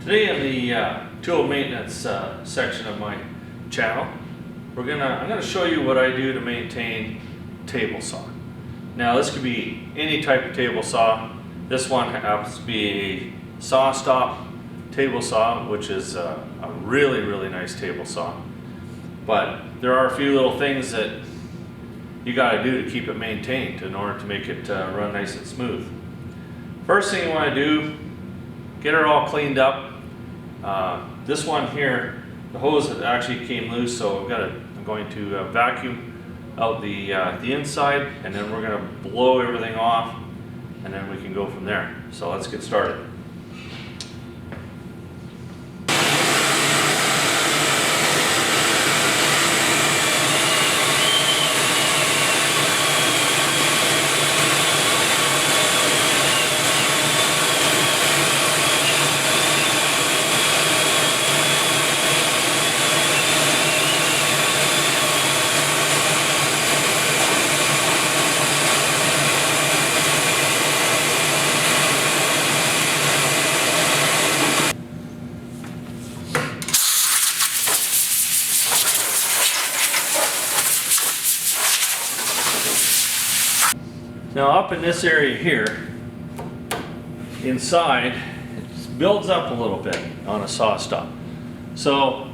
Today in the tool maintenance section of my channel, I'm gonna show you what I do to maintain table saw. Now this could be any type of table saw. This one happens to be a SawStop table saw, which is a really nice table saw. But there are a few little things that you gotta do to keep it maintained in order to make it run nice and smooth. First thing you wanna do, get it all cleaned up. This one here, the hose actually came loose, so I'm going to vacuum out the inside, and then we're going to blow everything off, and then we can go from there. So let's get started. Now up in this area here, inside, it builds up a little bit on a SawStop. So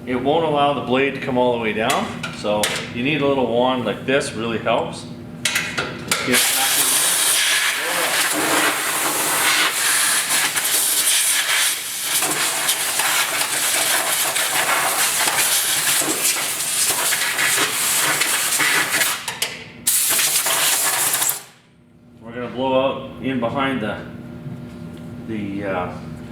it won't allow the blade to come all the way down. So you need a little wand like this, really helps. Blow out in behind the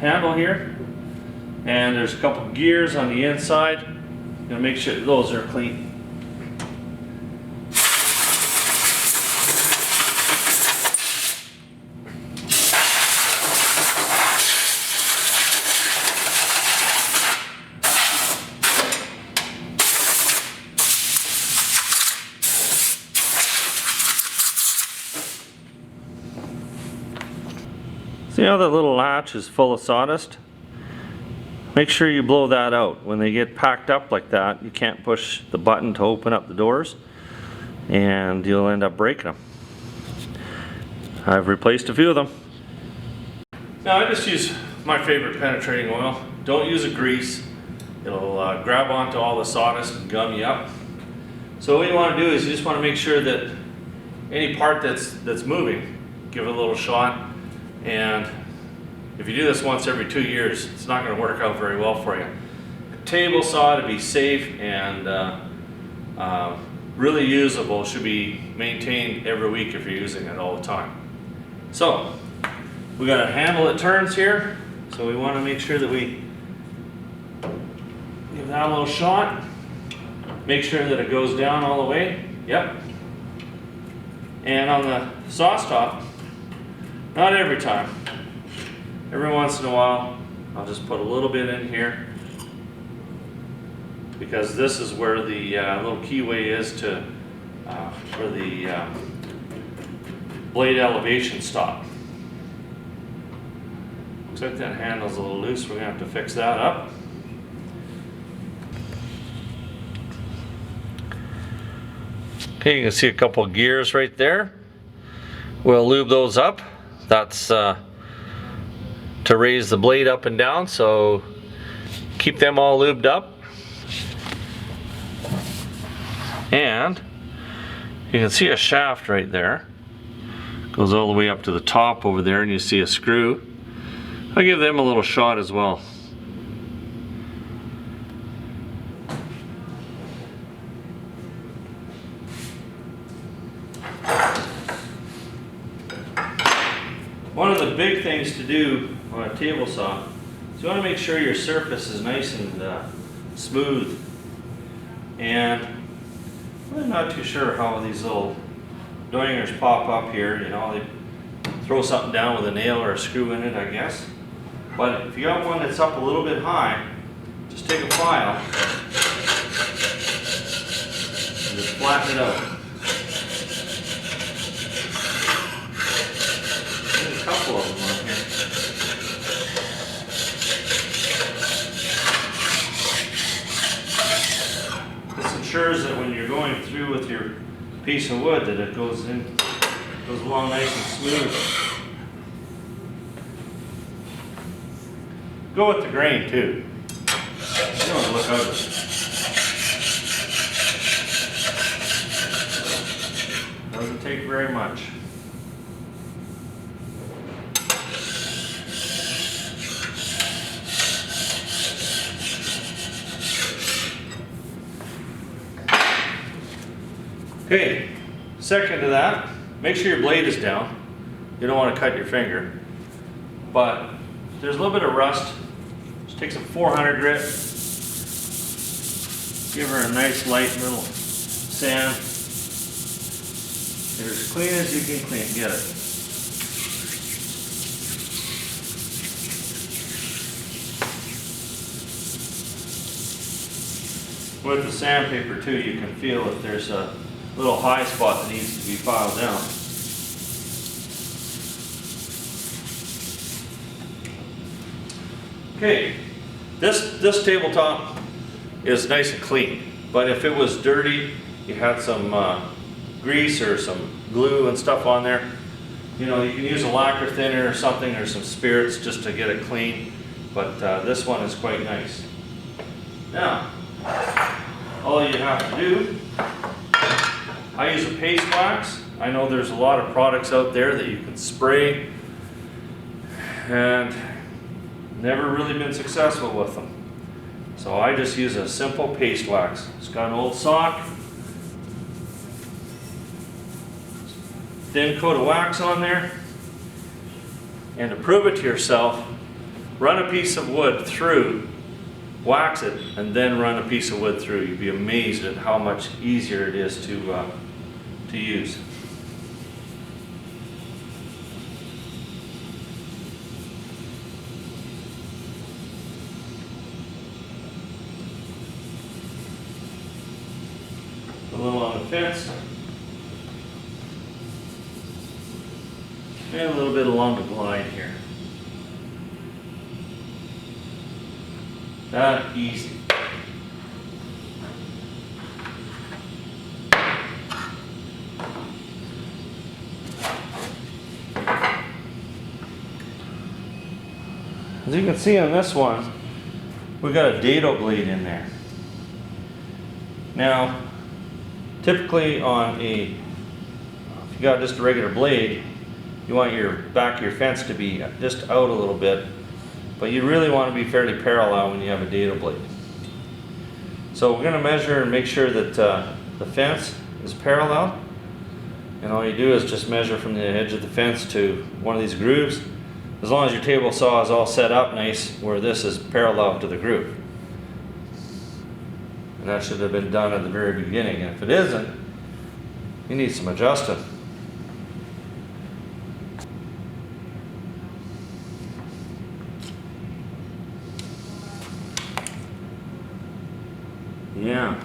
handle here, and there's a couple gears on the inside. Gonna make sure those are clean. See how that little latch is full of sawdust? Make sure you blow that out. When they get packed up like that, you can't push the button to open up the doors, and you'll end up breaking them. I've replaced a few of them. Now I just use my favorite penetrating oil. Don't use a grease. It'll grab onto all the sawdust and gum you up. So what you want to do is you just want to make sure that any part that's moving, give it a little shot. And if you do this once every 2 years, it's not going to work out very well for you. A table saw, to be safe and really usable, should be maintained every week if you're using it all the time. So we got a handle that turns here, so we want to make sure that we give that a little shot. Make sure that it goes down all the way. Yep. And on the SawStop, not every time. Every once in a while, I'll just put a little bit in here, because this is where the little keyway is to for the blade elevation stop. Looks like that handle's a little loose. We're gonna have to fix that up. Okay, you can see a couple of gears right there. We'll lube those up. That's to raise the blade up and down, so keep them all lubed up. And you can see a shaft right there. Goes all the way up to the top over there, and you see a screw. I'll give them a little shot as well. One of the big things to do on a table saw is you want to make sure your surface is nice and smooth. And I'm not too sure how these little doingers pop up here. You know, they throw something down with a nail or a screw in it, I guess. But if you got one that's up a little bit high, just take a file and just flatten it out. There's a couple of them on here. ensures that when you're going through with your piece of wood that it goes along nice and smooth. Go with the grain too. You don't want to look ugly. Doesn't take very much. Okay, second to that, make sure your blade is down. You don't want to cut your finger. But there's a little bit of rust. Just take some 400 grit. Give her a nice light little sand. Get her as clean as you can get it. With the sandpaper too, you can feel if there's a little high spot that needs to be filed down. Okay, this tabletop is nice and clean, but if it was dirty, you had some grease or some glue and stuff on there, you know, you can use a lacquer thinner or something or some spirits just to get it clean, but this one is quite nice. Now, all you have to do, I use a paste wax. I know there's a lot of products out there that you can spray, and never really been successful with them. So I just use a simple paste wax. It's got an old sock, thin coat of wax on there, and to prove it to yourself, run a piece of wood through, wax it, and then run a piece of wood through. You'd be amazed at how much easier it is to use. A little on the fence, and a little bit along the glide here. That easy. As you can see on this one, we've got a dado blade in there. Now, typically on if you got just a regular blade, you want your back of your fence to be just out a little bit, but you really want to be fairly parallel when you have a dado blade. So we're going to measure and make sure that the fence is parallel, and all you do is just measure from the edge of the fence to one of these grooves, as long as your table saw is all set up nice where this is parallel to the groove. And that should have been done at the very beginning, and if it isn't, you need some adjusting. Yeah,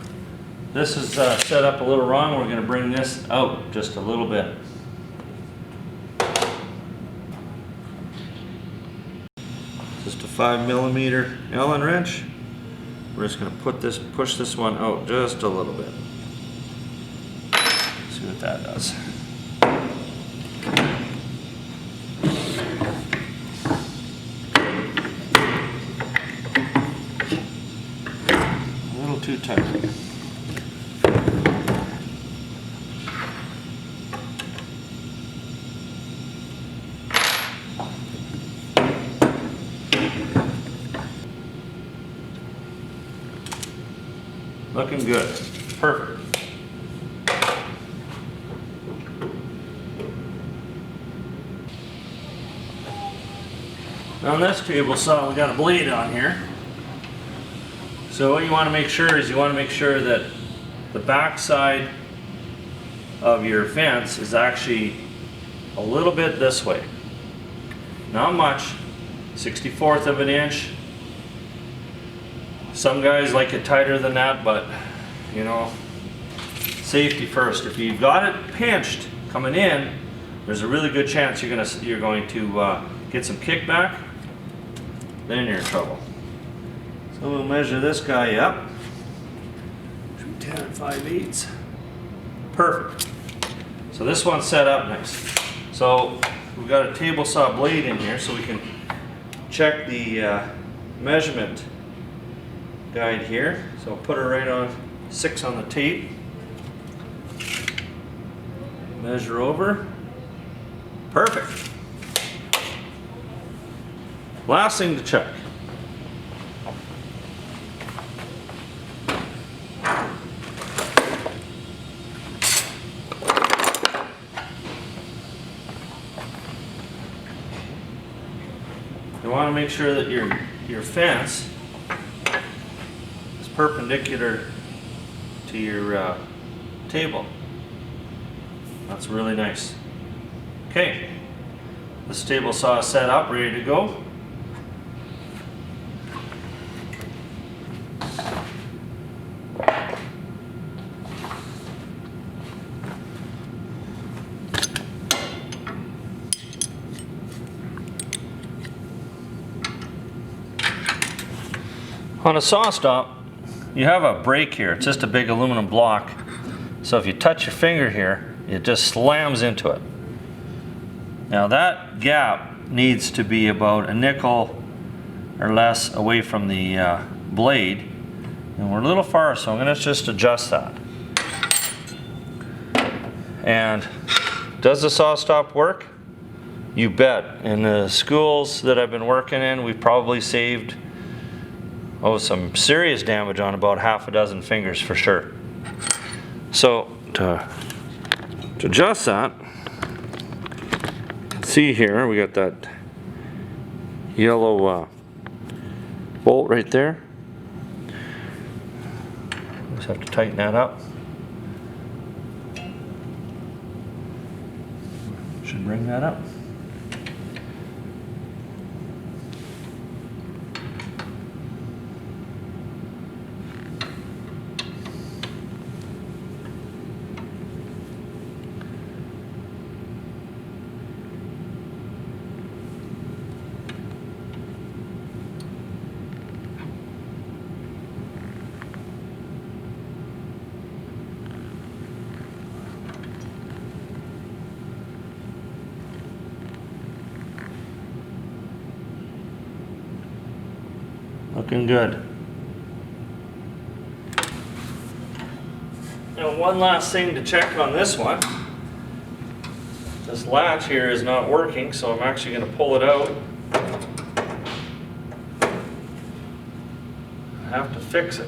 this is set up a little wrong. We're going to bring this out just a little bit. Just a 5mm Allen wrench. We're just going to push this one out just a little bit. See what that does. A little too tight. Looking good. Perfect. Now on this table saw, we got a blade on here. So what you want to make sure is that the back side of your fence is actually a little bit this way. Not much, 1/64 of an inch. Some guys like it tighter than that, but you know, safety first. If you've got it pinched coming in, there's a really good chance you're going to get some kickback. Then you're in trouble. So we'll measure this guy up. 10 5/8. Perfect. So this one's set up nice. So we've got a table saw blade in here so we can check the measurement guide here. So I'll put her right on 6 on the tape. Measure over. Perfect. Last thing to check. You want to make sure that your fence is perpendicular to your table. That's really nice. Okay, this table saw is set up, ready to go. On a SawStop, you have a brake here. It's just a big aluminum block. So if you touch your finger here, it just slams into it. Now that gap needs to be about a nickel or less away from the blade. And we're a little far, so I'm gonna just adjust that. And does the SawStop work? You bet. In the schools that I've been working in, we've probably saved some serious damage on about half a dozen fingers for sure. So to adjust that, see here, we got that yellow bolt right there. Just have to tighten that up. Should bring that up. Looking good. Now one last thing to check on this one. This latch here is not working, so I'm actually going to pull it out. I have to fix it.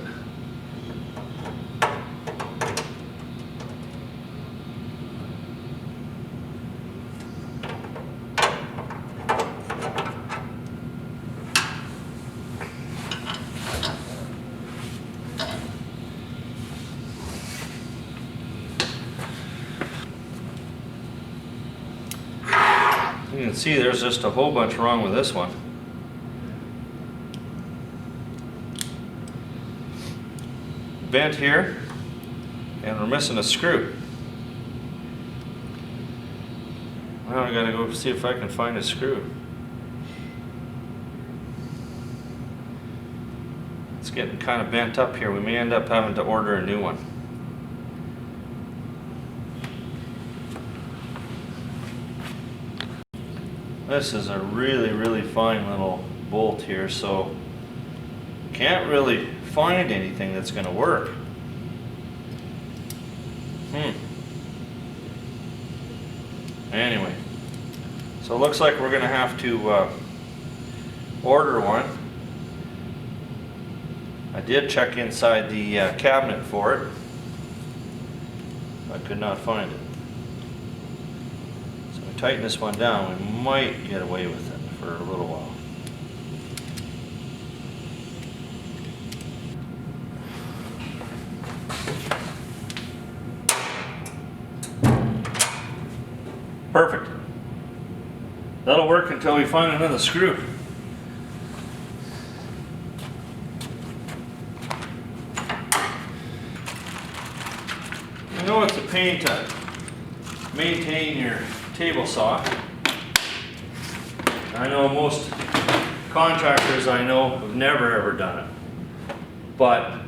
You can see there's just a whole bunch wrong with this one. Bent here, and we're missing a screw. Now I gotta go see if I can find a screw. It's getting kind of bent up here. We may end up having to order a new one. This is a really, really fine little bolt here, so can't really find anything that's going to work. Anyway, so it looks like we're going to have to order one. I did check inside the cabinet for it. I could not find it. So we tighten this one down, we might get away with it for a little while. Perfect. That'll work until we find another screw. I know it's a pain to maintain your table saw. I know most contractors I know have never ever done it. But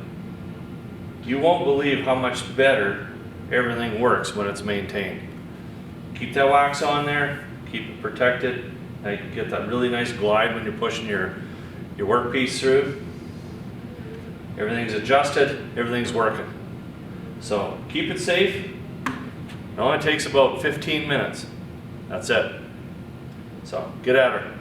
you won't believe how much better everything works when it's maintained. Keep that wax on there, keep it protected. Now you can get that really nice glide when you're pushing your workpiece through. Everything's adjusted, everything's working. So keep it safe. It only takes about 15 minutes. That's it. So get at her.